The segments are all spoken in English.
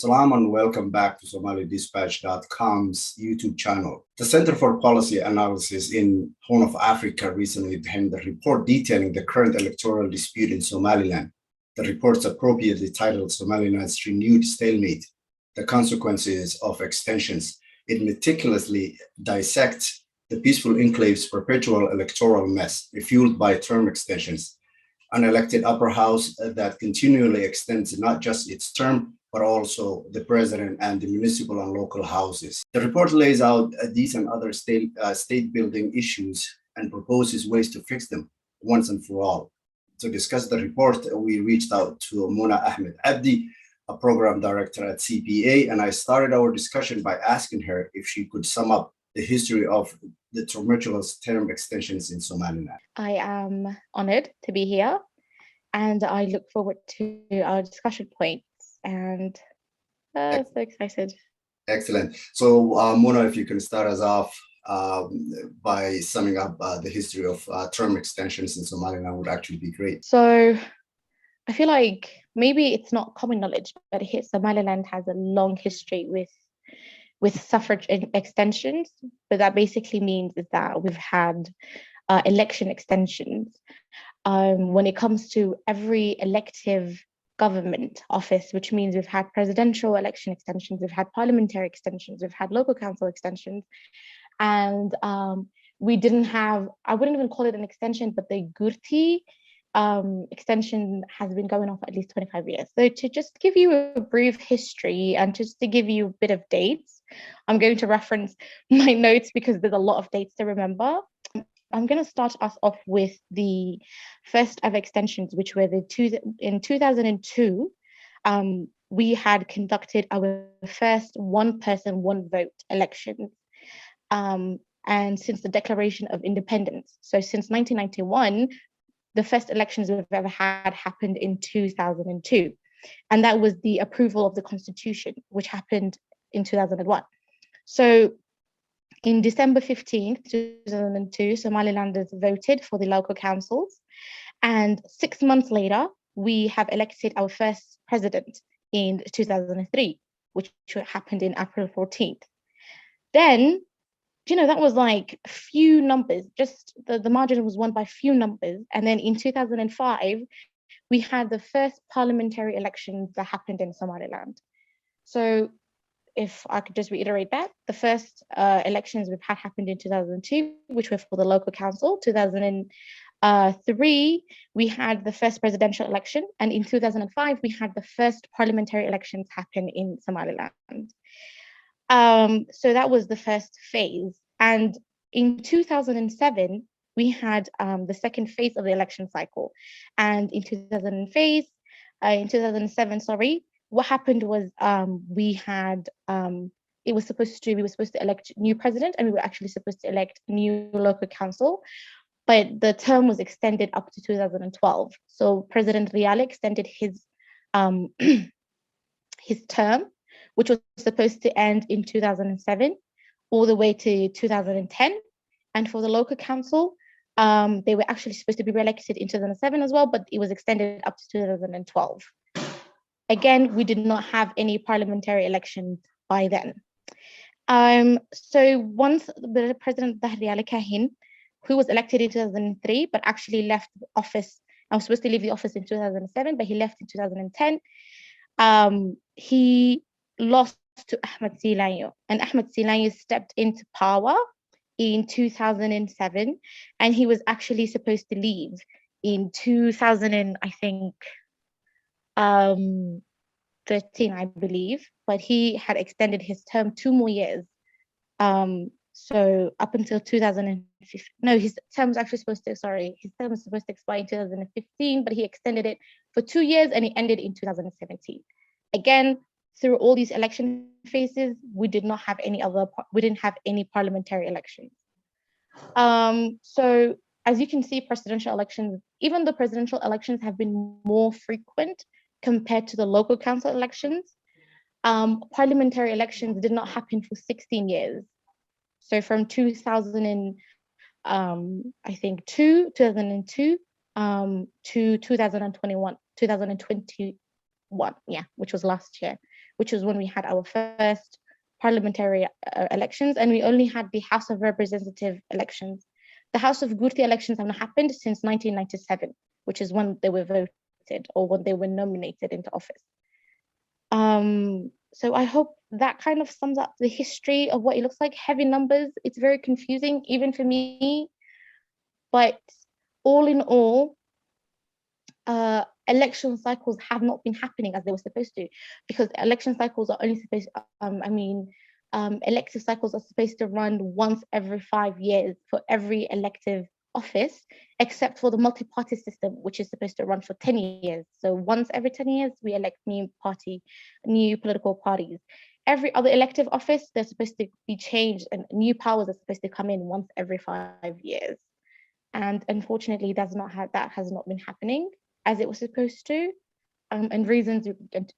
Salam and welcome back to SomaliDispatch.com's YouTube channel. The Center for Policy Analysis in Horn of Africa recently penned a report detailing the current electoral dispute in Somaliland. The report's appropriately titled Somaliland's Renewed Stalemate, the Consequences of Extensions. It meticulously dissects the peaceful enclave's perpetual electoral mess, refueled by term extensions, unelected upper house that continually extends not just its term, but also the president and the municipal and local houses. The report lays out these and other state building issues and proposes ways to fix them once and for all. To discuss the report, we reached out to Mona Ahmed Abdi, a program director at CPA, and I started our discussion by asking her if she could sum up the history of the tumultuous term extensions in Somaliland. I am honored to be here, and I look forward to our discussion points, and so excited. Excellent. So Mona, if you can start us off by summing up the history of term extensions in Somaliland would actually be great. So I feel like maybe it's not common knowledge, but Somaliland has a long history with suffrage extensions. But that basically means is that we've had election extensions. When it comes to every elective government office, which means we've had presidential election extensions, we've had parliamentary extensions, we've had local council extensions, and we didn't have, I wouldn't even call it an extension, but the Gurti extension has been going on for at least 25 years. So to just give you a brief history and just to give you a bit of dates, I'm going to reference my notes because there's a lot of dates to remember. I'm going to start us off with the first ever extensions, which were in 2002. We had conducted our first one person, one vote elections. And since the Declaration of Independence, so since 1991, the first elections we've ever had happened in 2002. And that was the approval of the Constitution, which happened in 2001. So in December 15th, 2002, Somalilanders voted for the local councils. And 6 months later, we have elected our first president in 2003, which happened in April 14th. Then, that was like few numbers, just the margin was won by few numbers. And then in 2005, we had the first parliamentary elections that happened in Somaliland. So if I could just reiterate that, the first elections we've had happened in 2002, which were for the local council. 2003, we had the first presidential election. And in 2005, we had the first parliamentary elections happen in Somaliland. So that was the first phase. And in 2007, we had the second phase of the election cycle. And in 2007, what happened was we were supposed to elect new president, and we were actually supposed to elect new local council, but the term was extended up to 2012. So President Riale extended his his term, which was supposed to end in 2007, all the way to 2010. And for the local council, they were actually supposed to be re-elected in 2007 as well, but it was extended up to 2012. Again, we did not have any parliamentary elections by then. So once the President Riale Kahin, who was elected in 2003, but actually left office, I was supposed to leave the office in 2007, but he left in 2010. He lost to Ahmed Silanyo, and Ahmed Silanyo stepped into power in 2007, and he was actually supposed to leave in 2013, I believe, but he had extended his term 2 more years. So up until 2015, no, his term was supposed to expire in 2015, but he extended it for 2 years and it ended in 2017. Again, through all these election phases, we didn't have any parliamentary elections. So as you can see, presidential elections, even the presidential elections have been more frequent compared to the local council elections. Parliamentary elections did not happen for 16 years. So from 2002 to 2021, which was last year, which was when we had our first parliamentary elections, and we only had the House of Representative elections. The House of Gurti elections have not happened since 1997, which is when they were voted or when they were nominated into office. So I hope that kind of sums up the history of what it looks like. Heavy numbers, it's very confusing, even for me. But all in all, election cycles have not been happening as they were supposed to, because election cycles are only supposed, elective cycles are supposed to run once every 5 years for every elective office, except for the multi-party system, which is supposed to run for 10 years. So once every 10 years, we elect new political parties. Every other elective office, they're supposed to be changed, and new powers are supposed to come in once every 5 years. And unfortunately, that has not been happening as it was supposed to, and reasons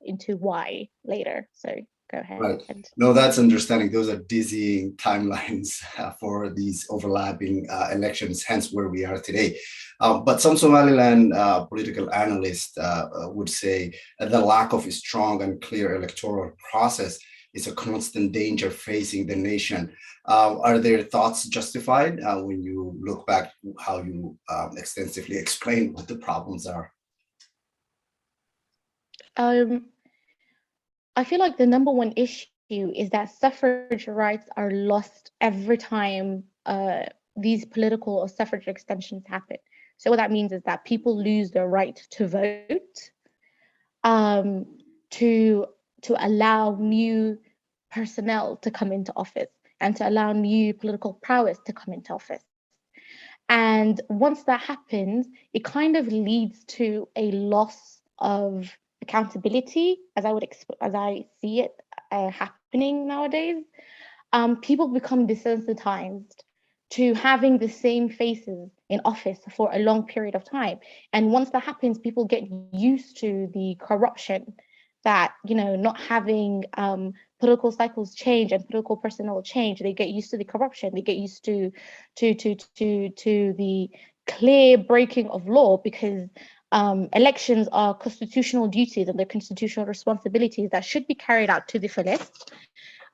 into why later. So go ahead. Right. No, that's understanding. Those are dizzying timelines for these overlapping elections, hence where we are today. But some Somaliland political analysts would say the lack of a strong and clear electoral process is a constant danger facing the nation. Are their thoughts justified when you look back how you extensively explain what the problems are? I feel like the number one issue is that suffrage rights are lost every time these political or suffrage extensions happen. So what that means is that people lose their right to vote, to allow new personnel to come into office and to allow new political prowess to come into office. And once that happens, it kind of leads to a loss of accountability, as I see it happening nowadays. People become desensitized to having the same faces in office for a long period of time. And once that happens, people get used to the corruption that, not having political cycles change and political personnel change. They get used to the corruption. They get used to the clear breaking of law, because elections are constitutional duties and they're constitutional responsibilities that should be carried out to the fullest.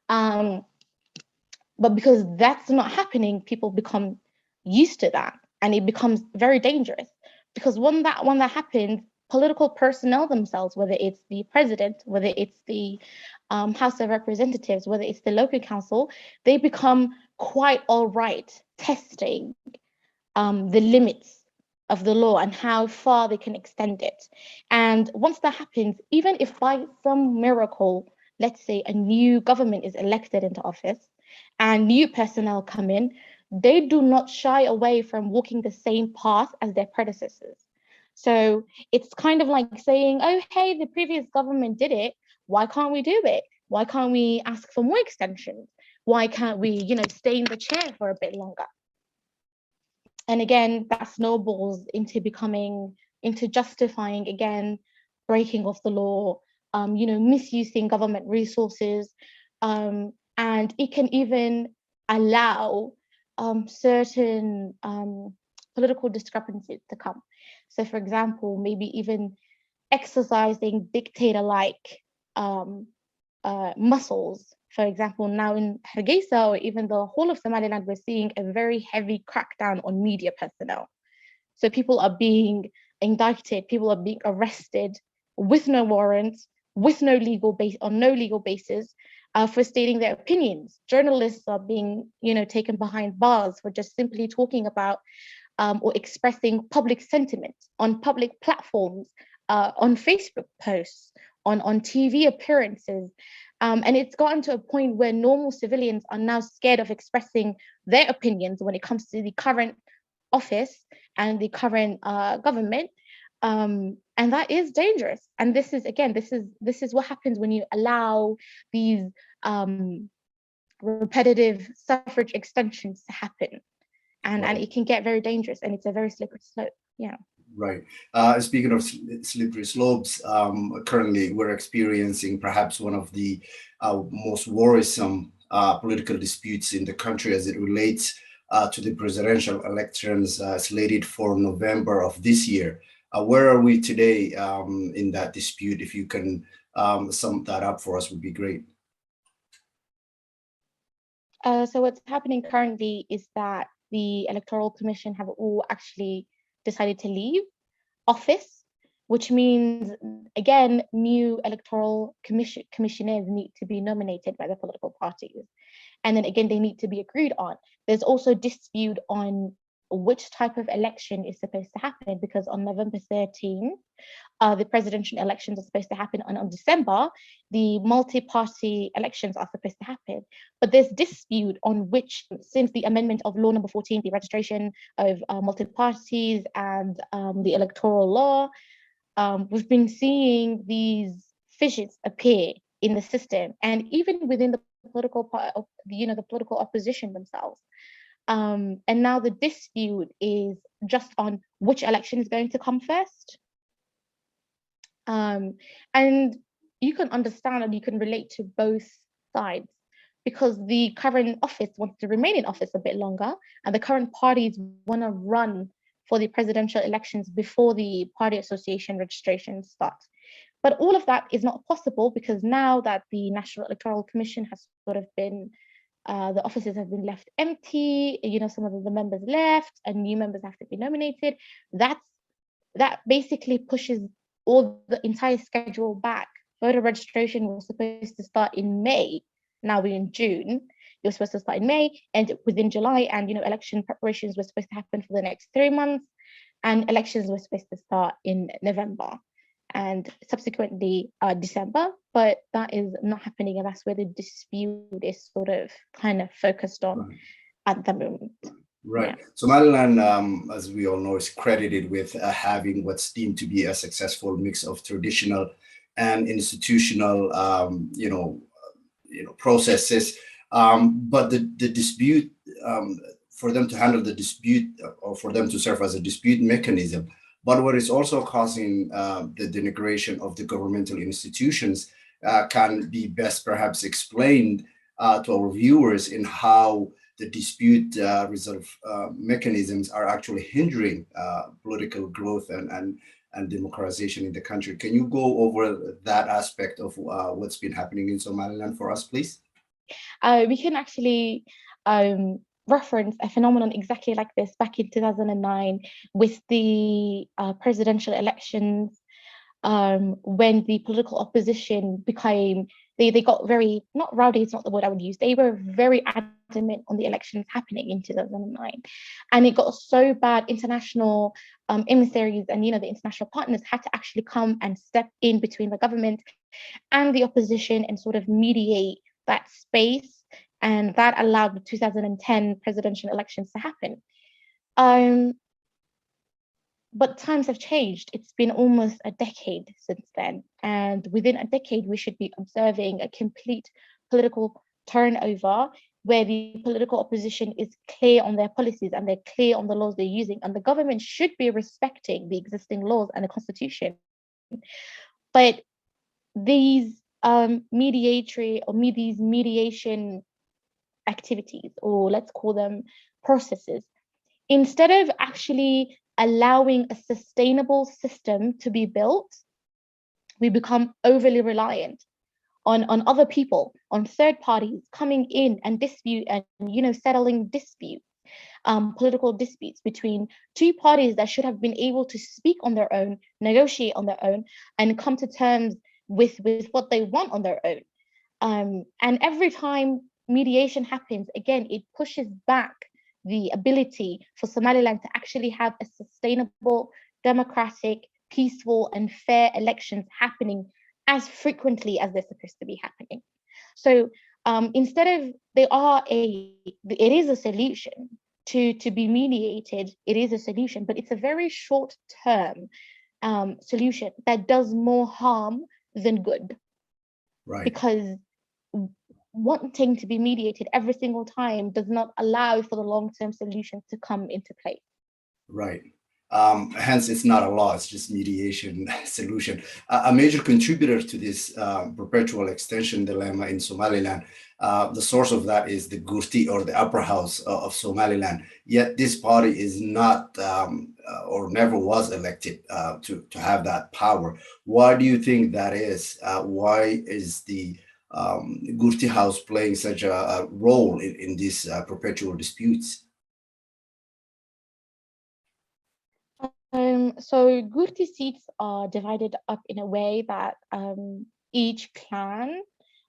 But because that's not happening, people become used to that, and it becomes very dangerous. Because when that happens, political personnel themselves, whether it's the president, whether it's the House of Representatives, whether it's the local council, they become quite all right testing the limits of the law and how far they can extend it. And once that happens, even if by some miracle, let's say a new government is elected into office and new personnel come in, they do not shy away from walking the same path as their predecessors. So it's kind of like saying, oh, hey, the previous government did it. Why can't we do it? Why can't we ask for more extensions? Why can't we, stay in the chair for a bit longer? And again, that snowballs into justifying, again, breaking of the law, misusing government resources. And it can even allow certain political discrepancies to come. So for example, maybe even exercising dictator-like muscles. For example, now in Hargeisa or even the whole of Somaliland, we're seeing a very heavy crackdown on media personnel. So people are being indicted, people are being arrested with no warrants, with no legal basis for stating their opinions. Journalists are being, taken behind bars for just simply talking about or expressing public sentiment on public platforms, on Facebook posts, on TV appearances. And it's gotten to a point where normal civilians are now scared of expressing their opinions when it comes to the current office and the current government. And that is dangerous. And this is what happens when you allow these repetitive suffrage extensions to happen. And it can get very dangerous, and it's a very slippery slope. Yeah. Right. Speaking of slippery slopes, currently we're experiencing perhaps one of the most worrisome political disputes in the country as it relates to the presidential elections slated for November of this year. Where are we today in that dispute? If you can sum that up for us would be great. So what's happening currently is that the Electoral Commission have all actually decided to leave office, which means, again, new electoral commissioners need to be nominated by the political parties. And then again, they need to be agreed on. There's also dispute on which type of election is supposed to happen, because on November 13th, the presidential elections are supposed to happen, and on December, the multi-party elections are supposed to happen. But there's dispute on which, since the amendment of law number 14, the registration of multi-parties and the electoral law, we've been seeing these fissures appear in the system, and even within the political part of the political opposition themselves. And now the dispute is just on which election is going to come first. And you can understand and you can relate to both sides, because the current office wants to remain in office a bit longer, and the current parties want to run for the presidential elections before the party association registration starts. But all of that is not possible, because now that the National Electoral Commission has sort of been, the offices have been left empty, some of the members left and new members have to be nominated. That basically pushes all the entire schedule back. Voter registration was supposed to start in May. Now we're in June. It was supposed to start in May and within July, and election preparations were supposed to happen for the next 3 months, and elections were supposed to start in November and subsequently December, but that is not happening, and that's where the dispute is sort of kind of focused on at the moment. Right. Yeah. Somaliland, as we all know, is credited with having what's deemed to be a successful mix of traditional and institutional, processes. But the dispute, for them to handle the dispute, or for them to serve as a dispute mechanism, but what is also causing the denigration of the governmental institutions can be best perhaps explained to our viewers in how the dispute resolve mechanisms are actually hindering political growth and democratization in the country. Can you go over that aspect of what's been happening in Somaliland for us, please? We can actually reference a phenomenon exactly like this back in 2009 with the presidential elections, when the political opposition became, they got very, not rowdy, it's not the word I would use, they were very adamant on the elections happening in 2009. And it got so bad, international emissaries and the international partners had to actually come and step in between the government and the opposition and sort of mediate that space. And that allowed the 2010 presidential elections to happen. But times have changed. It's been almost a decade since then. And within a decade, we should be observing a complete political turnover where the political opposition is clear on their policies and they're clear on the laws they're using. And the government should be respecting the existing laws and the constitution. But these mediation activities, or let's call them processes, instead of actually allowing a sustainable system to be built, we become overly reliant on other people, on third parties coming in and dispute and settling disputes, political disputes between two parties that should have been able to speak on their own, negotiate on their own, and come to terms with what they want on their own. And every time mediation happens, again, it pushes back the ability for Somaliland to actually have a sustainable, democratic, peaceful, and fair elections happening as frequently as they're supposed to be happening. So instead of, it is a solution to be mediated, it is a solution, but it's a very short-term solution that does more harm than good. Right. Because wanting to be mediated every single time does not allow for the long-term solutions to come into play. Right. Hence, it's not a law, it's just mediation solution. A major contributor to this perpetual extension dilemma in Somaliland, the source of that is the Gurti, or the upper house of Somaliland. Yet this party is not or never was elected to have that power. Why do you think that is? Why is the Gurti house playing such a role in these perpetual disputes? So Gurti seats are divided up in a way that each clan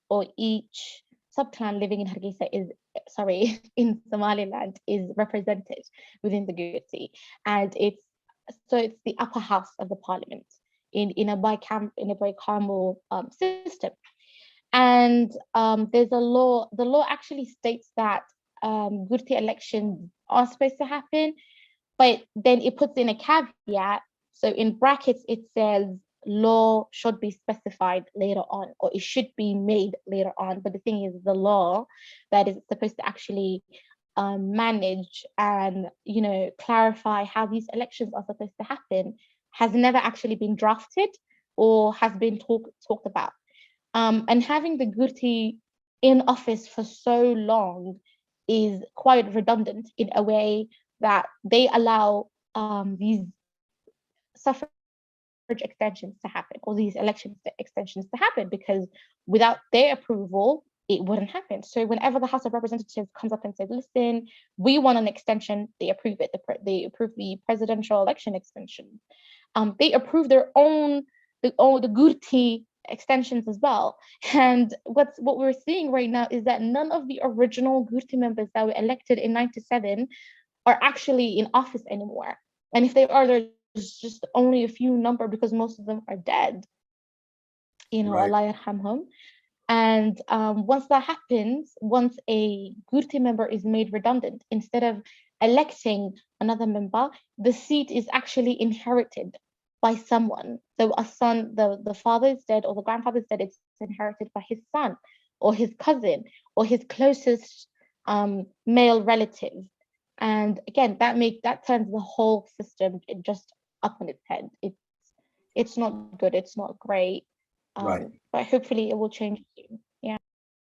or each sub-clan living in Hargeisa is, sorry, in Somaliland is represented within the Gurti. And it's the upper house of the parliament in a bicameral system. And there's a law, the law actually states that Gurti elections are supposed to happen, but then it puts in a caveat. So in brackets, it says law should be specified later on, or it should be made later on. But the thing is, the law that is supposed to actually manage and clarify how these elections are supposed to happen has never actually been drafted or has been talked about. And having the Gurti in office for so long is quite redundant in a way that they allow these suffrage extensions to happen, or these extensions to happen, because without their approval, it wouldn't happen. So whenever the House of Representatives comes up and says, listen, we want an extension, they approve it. They approve the presidential election extension. They approve their own, the Gurti extensions as well. And what we're seeing right now is that none of the original Gurti members that were elected in 97 are actually in office anymore. And if they are, there's just only a few number, because most of them are dead. Right. Allah yarhamhum. And once that happens, once a Gurti member is made redundant, instead of electing another member, the seat is actually inherited by someone. So a son, the father is dead or the grandfather is dead, it's inherited by his son or his cousin or his closest male relative. And again, that turns the whole system just up on its head. It's not good, it's not great. Right. But hopefully it will change soon. Yeah.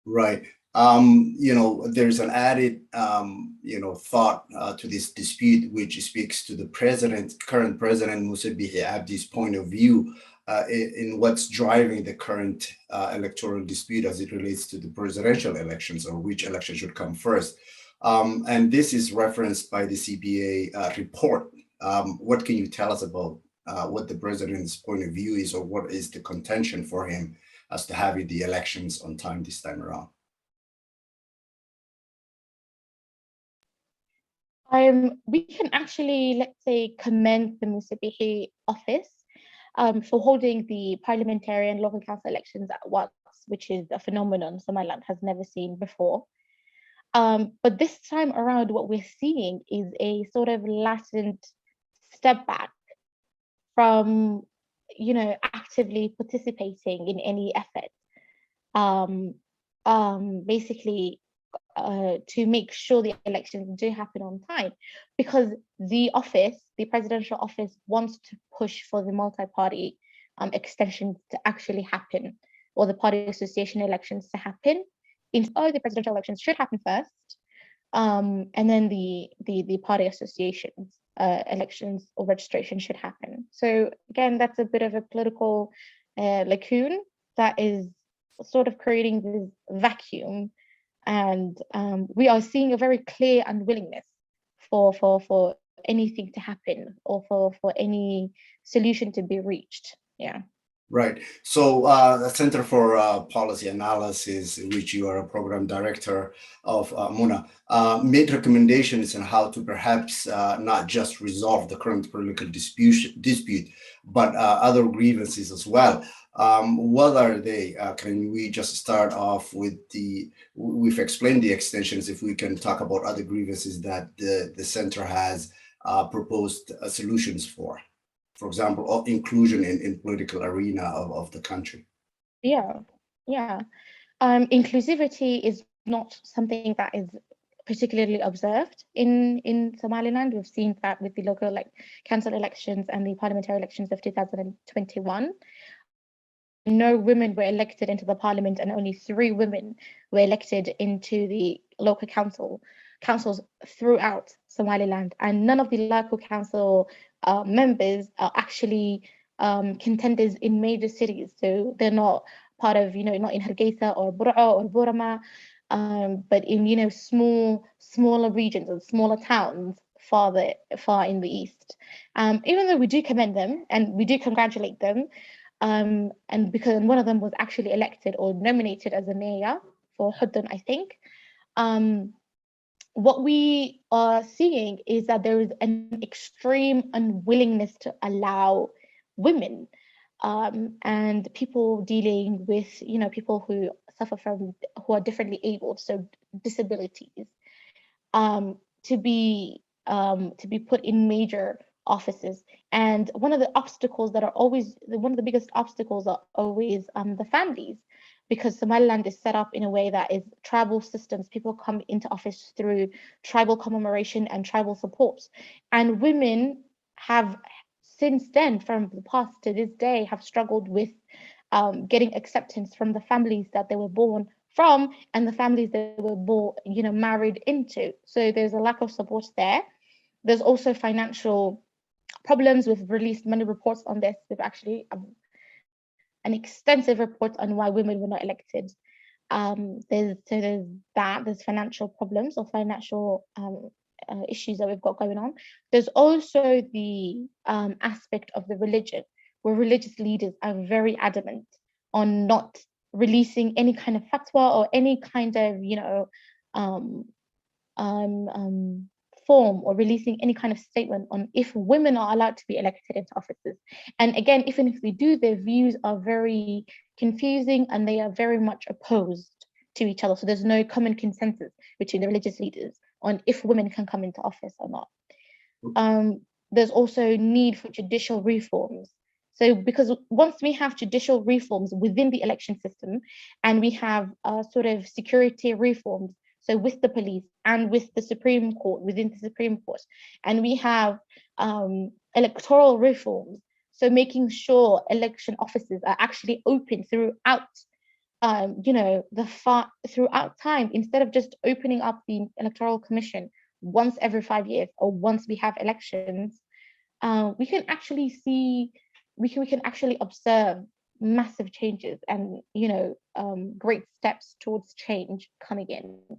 Right. There's an added, thought to this dispute, which speaks to the current president, Musa Bihi Abdi's point of view in what's driving the current electoral dispute as it relates to the presidential elections, or which election should come first. And this is referenced by the CBA report. What can you tell us about what the president's point of view is, or what is the contention for him as to having the elections on time this time around? We can actually, let's say, commend the Musabihi office for holding the parliamentary and local council elections at once, which is a phenomenon Somaliland has never seen before. But this time around, what we're seeing is a sort of latent step back from, actively participating in any effort. Basically, to make sure the elections do happen on time, because the presidential office, wants to push for the multi-party extensions to actually happen, or the party association elections to happen. The presidential elections should happen first, and then the party associations elections or registration should happen. So again, that's a bit of a political lacune that is sort of creating this vacuum. And we are seeing a very clear unwillingness for anything to happen, or for any solution to be reached. Yeah. Right. So the Center for Policy Analysis, in which you are a program director of, Muna, made recommendations on how to perhaps not just resolve the current political dispute, but other grievances as well. What are they? Can we just start off with we've explained the extensions, if we can talk about other grievances that the center has proposed solutions for example, of inclusion in political arena of the country? Yeah. Inclusivity is not something that is particularly observed in Somaliland. We've seen that with the local council elections and the parliamentary elections of 2021. No women were elected into the parliament, and only 3 women were elected into the local councils throughout Somaliland. And none of the local council members are actually contenders in major cities. So they're not part of, not in Hargeisa or Bur'o or Burama, but in, smaller regions and smaller towns far in the east. Even though we do commend them and we do congratulate them, and because one of them was actually elected or nominated as a mayor for Hudun, I think. What we are seeing is that there is an extreme unwillingness to allow women and people dealing with, people who suffer who are differently abled, so disabilities, to be put in major offices. And one of the biggest obstacles are always the families, because Somaliland is set up in a way that is tribal systems. People come into office through tribal commemoration and tribal support. And women have, since then, from the past to this day, have struggled with getting acceptance from the families that they were born from and the families they were born, married into. So there's a lack of support there. There's also financial problems. We've released many reports on this. We've actually an extensive report on why women were not elected. There's financial problems or financial issues that we've got going on. There's also the aspect of the religion, where religious leaders are very adamant on not releasing any kind of fatwa or any kind of, form or releasing any kind of statement on if women are allowed to be elected into offices. And again, even if we do, their views are very confusing and they are very much opposed to each other. So there's no common consensus between the religious leaders on if women can come into office or not. There's also need for judicial reforms. So because once we have judicial reforms within the election system and we have sort of security reforms, so with the police and with the Supreme Court, within the Supreme Court, and we have electoral reforms, so making sure election offices are actually open throughout, throughout time, instead of just opening up the Electoral Commission once every 5 years or once we have elections. We can actually observe massive changes and great steps towards change coming in.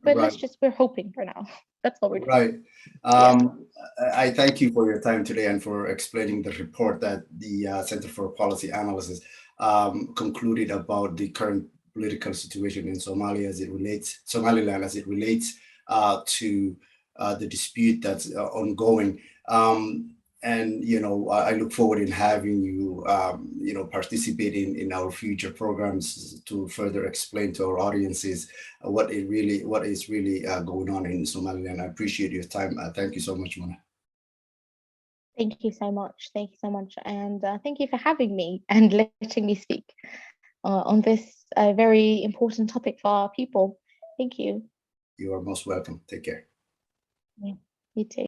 But Right. we're hoping for now. That's what we're doing. Right. Yeah. I thank you for your time today and for explaining the report that the Center for Policy Analysis concluded about the current political situation in Somaliland as it relates to the dispute that's ongoing. And I look forward in having you participate in our future programs to further explain to our audiences what is really going on in Somaliland. I appreciate your time. Thank you so much, Mona. Thank you so much. Thank you so much, and thank you for having me and letting me speak on this very important topic for our people. Thank you. You are most welcome. Take care. Yeah, you too.